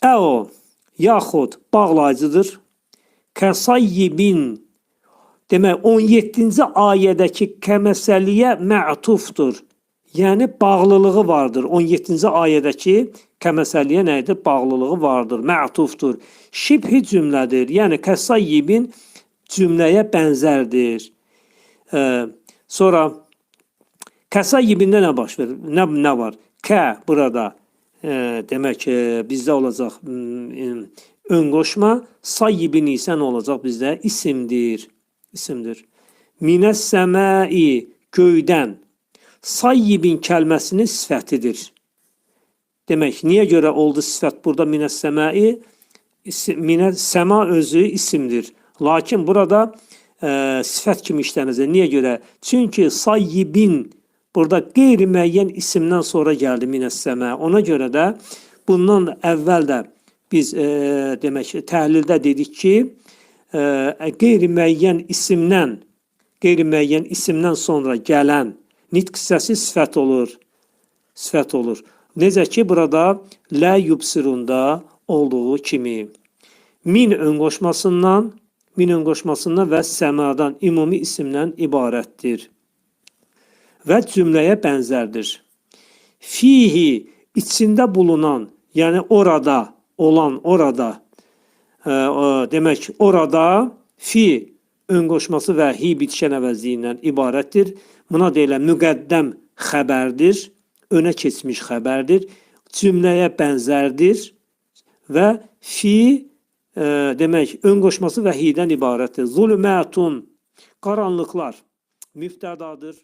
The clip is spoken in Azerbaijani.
o, yaxud bağlayıcıdır. Kəsayyibin, demək 17-ci ayədəki kəməsəliyə mə'tufdur. Yəni bağlılığı vardır. 17-ci ayədəki kəməsəliyə nədir? Bağlılığı vardır, mə'tufdur. Şibhi cümlədir. Yəni kəsayyibin cümləyə bənzərdir. Sonra kəsayyibində nə baş verir? Nə var? Kə burada demək bizdə olacaq ön qoşma, sayyibin isə nə olacaq bizdə? İsimdir. İsimdir. Minəs səmai, göydən. Sayyibin kəlməsinin sifətidir. Demək, niyə görə oldu sifət burada minəs səmai? Səma özü isimdir. Lakin burada sifət kimi işlənəcək. Niyə görə? Çünki sayyibin burada qeyri-müəyyən isimdən sonra gəldi minəs səma. Ona görə də bundan əvvəl də biz demək təhlildə dedik ki, qeyri-müəyyən isimdən sonra gələn nitq hissəsi sifət olur. Sifət olur. Necə ki, burada lə yubsirunda olduğu kimi. Min ön qoşmasından və səmadan ümumi isimdən ibarətdir. Və cümləyə bənzərdir. Fihi, içində bulunan, yəni orada, olan, orada. Demək, orada fi ön qoşması və hi bitişən əvəzliyindən ibarətdir. Buna deyilən müqəddəm xəbərdir, önə keçmiş xəbərdir, cümləyə bənzərdir və fi demək ön qoşması və hidən ibarətdir. Zulmətun, qaranlıqlar müftədadır.